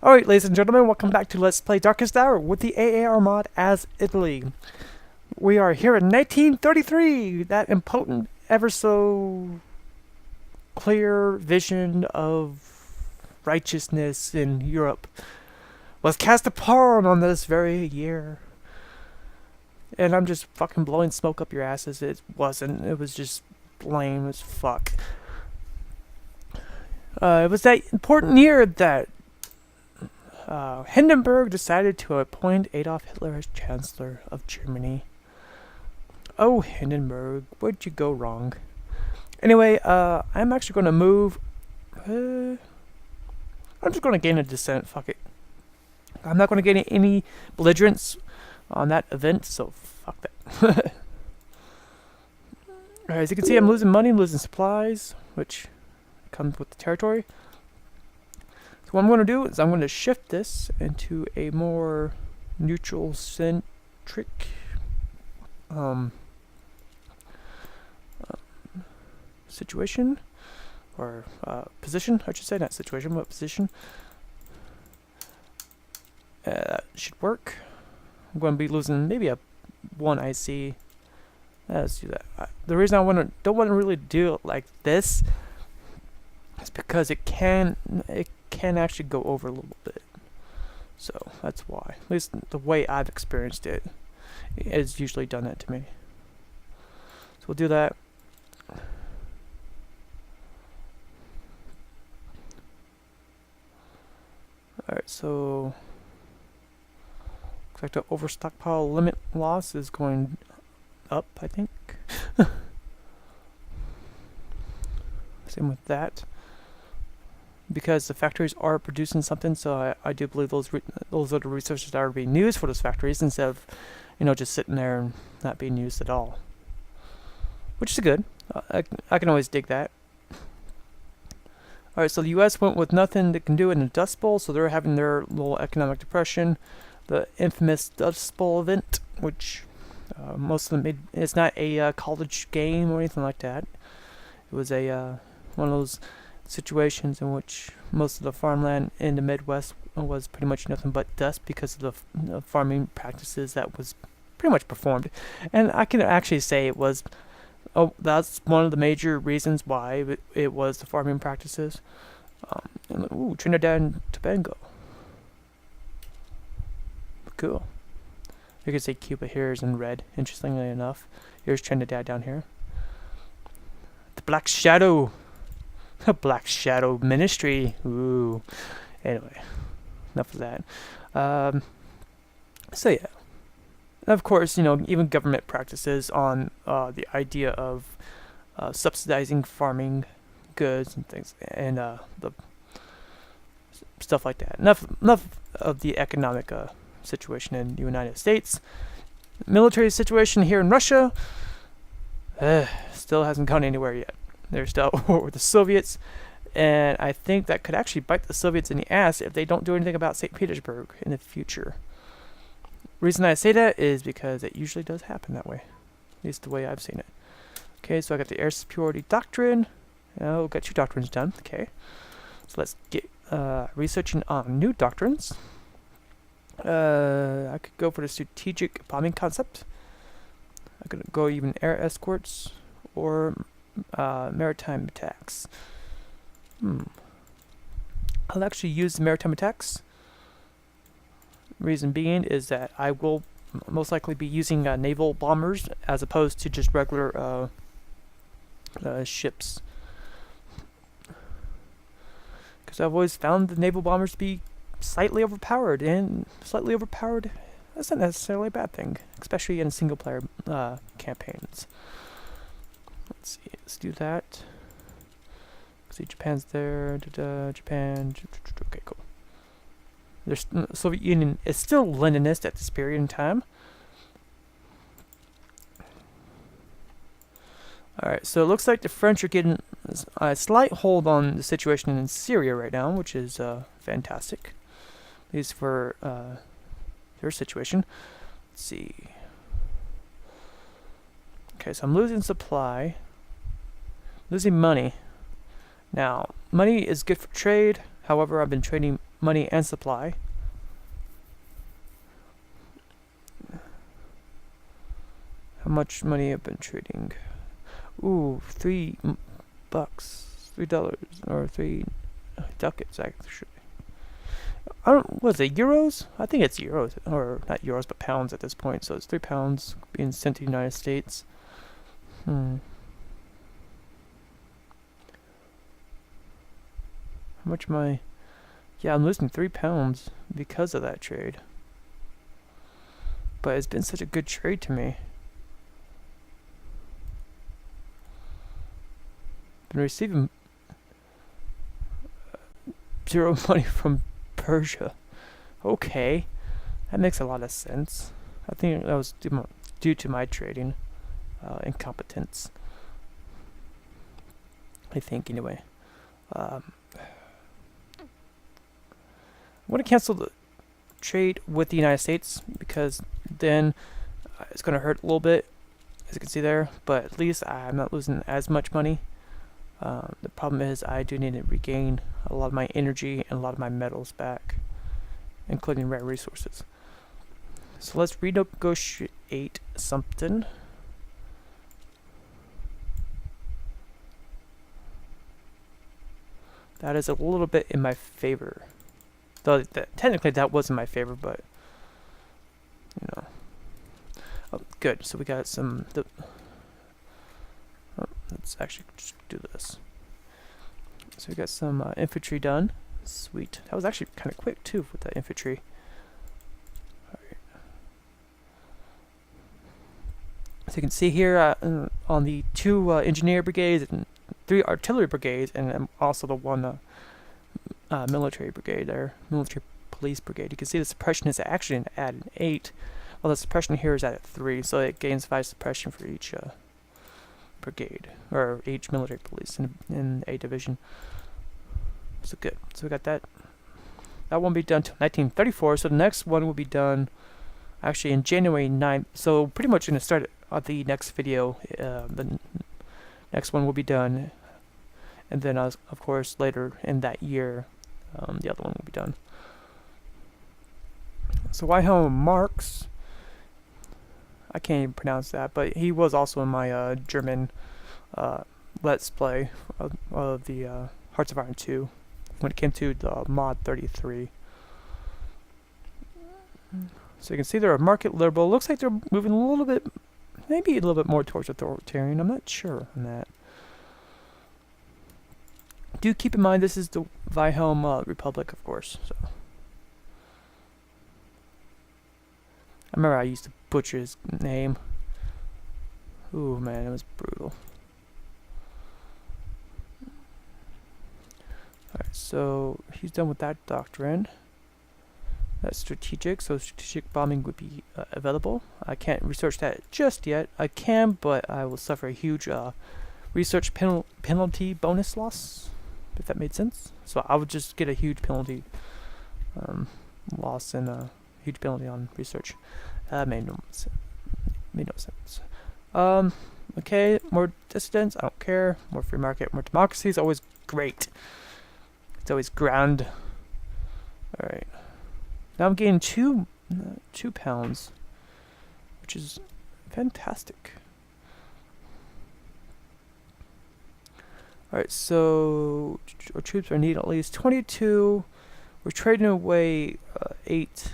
Alright, ladies and gentlemen, welcome back to Let's Play Darkest Hour with the AAR mod as Italy. We are here in 1933, that impotent, ever so clear vision of righteousness in Europe was cast upon on this very year. And I'm just fucking blowing smoke up your asses. It wasn't. It was just lame as fuck. It was that important year that Hindenburg decided to appoint Adolf Hitler as Chancellor of Germany. Oh, Hindenburg, where'd you go wrong? Anyway, I'm actually going to move. I'm just going to gain a dissent. Fuck it. I'm not going to gain any belligerents on that event, so fuck that. Alright, as you can see, I'm losing money, I'm losing supplies, which comes with the territory. So what I'm going to do is I'm going to shift this into a more neutral-centric situation, or position, I should say, not situation, but position. That should work. I'm going to be losing maybe a 1 IC. Let's do that. The reason I don't want to really do it like this is because it can actually go over a little bit. So that's why. At least the way I've experienced it has usually done that to me. So we'll do that. Alright, so looks like the overstockpile limit loss is going up, I think. Same with that. Because the factories are producing something, so I do believe those are the resources that are being used for those factories instead of, just sitting there and not being used at all. Which is good. I can always dig that. Alright, so the US went with nothing they can do in the Dust Bowl, so they're having their little economic depression. The infamous Dust Bowl event, which most of them it's not a college game or anything like that. It was a one of those situations in which most of the farmland in the Midwest was pretty much nothing but dust because of the farming practices that was pretty much performed. And I can actually say it was, that's one of the major reasons why it was the farming practices. Ooh, Trinidad and Tobago. Cool. You can see Cuba here is in red, interestingly enough. Here's Trinidad down here. The Black Shadow. The Black Shadow Ministry. Ooh. Anyway, enough of that. So yeah. And of course, even government practices on the idea of subsidizing farming goods and things, and the stuff like that. Enough of the economic situation in the United States. Military situation here in Russia still hasn't gone anywhere yet. They're still at war with the Soviets, and I think that could actually bite the Soviets in the ass if they don't do anything about St. Petersburg in the future. Reason I say that is because it usually does happen that way, at least the way I've seen it. Okay, so I got the air superiority doctrine. We'll get 2 doctrines done. Okay, so let's get researching on new doctrines. I could go for the strategic bombing concept. I could go even air escorts or maritime attacks. I'll actually use the maritime attacks. Reason being is that I will most likely be using naval bombers as opposed to just regular ships. Because I've always found the naval bombers to be slightly overpowered, and slightly overpowered, that's not necessarily a bad thing, especially in single player campaigns. Let's see, let's do that. See, Japan's there, Japan, okay, cool. The Soviet Union is still Leninist at this period in time. Alright, so it looks like the French are getting a slight hold on the situation in Syria right now, which is fantastic. At least for their situation. Let's see. Okay, so I'm losing supply. Losing money. Now, money is good for trade. However, I've been trading money and supply. How much money I've been trading? Ooh, $3, $3, or 3 ducats actually. I don't. Was it euros? I think it's euros, or not euros, but pounds at this point. So it's £3 being sent to the United States. How much am I? Yeah, I'm losing £3 because of that trade. But it's been such a good trade to me. Been receiving zero money from Persia. Okay, that makes a lot of sense. I think that was due to my trading incompetence. I think anyway. I'm going to cancel the trade with the United States because then it's going to hurt a little bit, as you can see there. But at least I'm not losing as much money. The problem is I do need to regain a lot of my energy and a lot of my metals back, including rare resources. So let's renegotiate something. That is a little bit in my favor. Though technically that wasn't my favor, but you know. Oh, good. So we got some. Let's actually just do this. So we got some infantry done. Sweet. That was actually kind of quick too with that infantry. Alright. So you can see here on the 2 engineer brigades and 3 artillery brigades, and also the 1 military brigade there, military police brigade. You can see the suppression is actually at an 8, while the suppression here is at a 3, so it gains 5 suppression for each brigade, or each military police in a division. So good. So we got that. That won't be done till 1934. So the next one will be done actually in January 9th. So pretty much going to start the next video. The next one will be done, and then of course later in that year, the other one will be done. So GermanWehrmacht, I can't even pronounce that, but he was also in my German Let's Play of the Hearts of Iron 2 when it came to the mod 33. So you can see they're a market liberal. Looks like they're moving a little bit, maybe a little bit more towards authoritarian. I'm not sure on that. Do keep in mind this is the Wilhelm Republic, of course. So I remember I used to butcher his name. Ooh, man, it was brutal. Alright, so he's done with that doctrine. That's strategic, so strategic bombing would be available. I can't research that just yet. I can, but I will suffer a huge research penalty bonus loss, if that made sense. So I would just get a huge penalty loss and a huge penalty on research. Made no sense. Okay, more dissidents, I don't care. More free market, more democracy is always great. It's always grand. Alright. Now I'm getting £2, which is fantastic. Alright, so our troops are needed at least 22. We're trading away 8.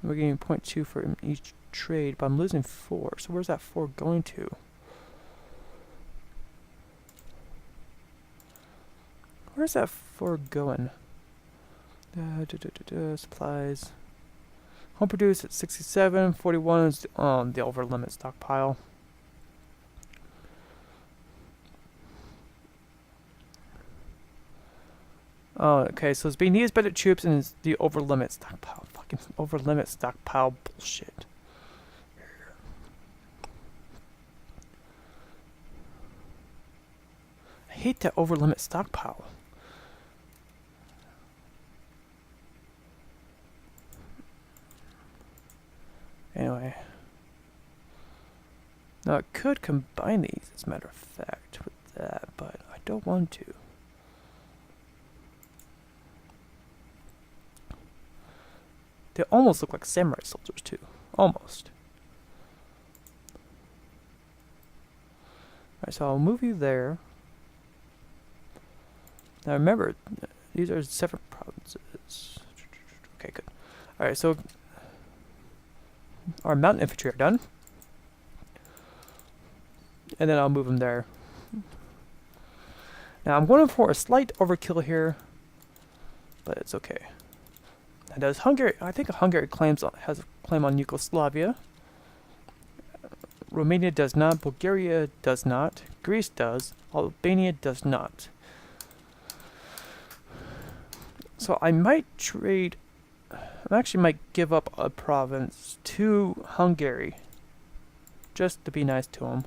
We're getting 0.2 for each trade, but I'm losing 4. So where's that 4 going to? Where's that 4 going? Supplies. Home produced at 67. 41 is on the over limit stockpile. Oh, okay, so it's being used by the troops and it's the over limit stockpile. Fucking over limit stockpile bullshit. I hate that over limit stockpile. Anyway. Now I could combine these, as a matter of fact, with that, but I don't want to. They almost look like samurai soldiers too. Almost. Alright, so I'll move you there. Now remember, these are separate provinces. Okay, good. Alright, so our mountain infantry are done. And then I'll move them there. Now I'm going for a slight overkill here, but it's okay. Now does Hungary, I think Hungary has a claim on Yugoslavia. Romania does not, Bulgaria does not, Greece does, Albania does not. So I might trade, I actually might give up a province to Hungary, just to be nice to them.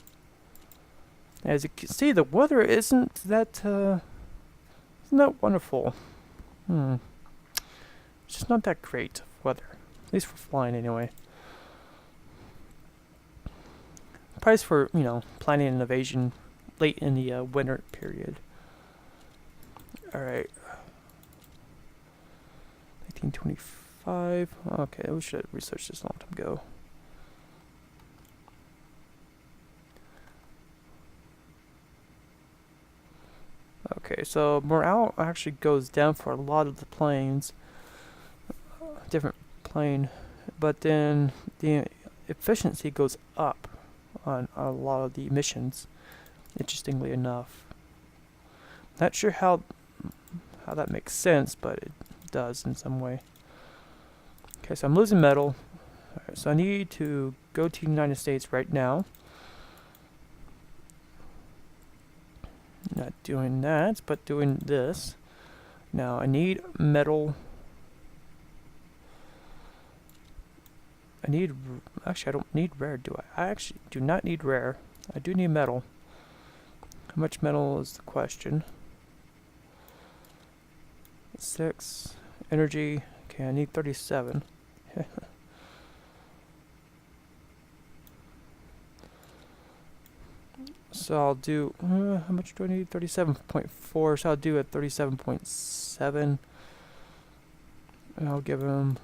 As you can see, the weather isn't that wonderful. It's just not that great weather, at least for flying anyway. Price for, you know, planning an invasion late in the winter period. Alright. 1925. Okay, we should have researched this a long time ago. Okay, so morale actually goes down for a lot of the planes. Different plane. But then the efficiency goes up on a lot of the missions, interestingly enough. Not sure how that makes sense, but it does in some way. Okay, so I'm losing metal. Alright, so I need to go to the United States right now. Not doing that, but doing this. Now I need metal. Actually I don't need rare, do I? I actually do not need rare. I do need metal. How much metal is the question? 6. Energy. Okay, I need 37. So I'll do, how much do I need? 37.4, so I'll do at 37.7. And I'll give him...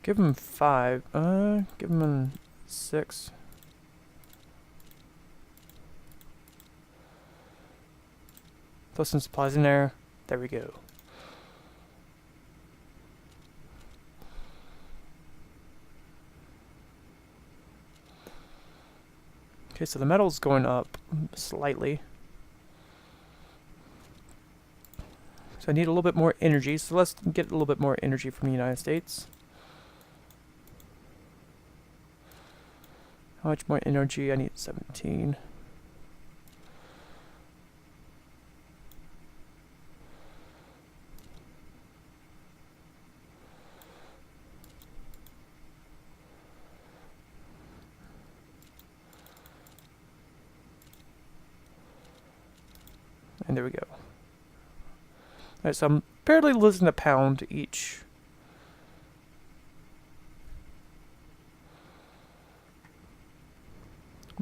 Give him 5. Give him 6. Throw some supplies in there. There we go. Okay, so the metal's going up slightly. So I need a little bit more energy. So let's get a little bit more energy from the United States. How much more energy? I need 17. And there we go. Alright, so I'm barely losing a pound each.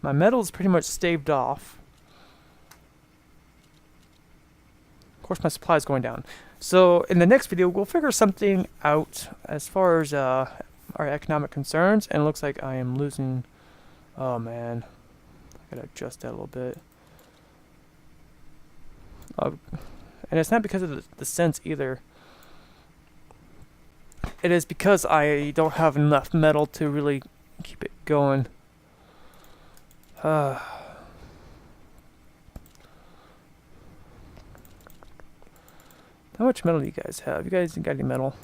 My metal's pretty much staved off. Of course, my supply is going down. So in the next video, we'll figure something out as far as our economic concerns. And it looks like I am losing... Oh man, I gotta adjust that a little bit. And it's not because of the cents either. It is because I don't have enough metal to really keep it going. How much metal do you guys have? You guys got any metal?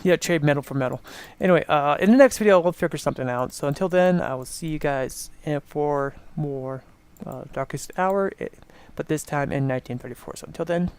Yeah, trade metal for metal. Anyway, in the next video, we'll figure something out. So until then, I will see you guys for more Darkest Hour. but this time in 1934. So until then.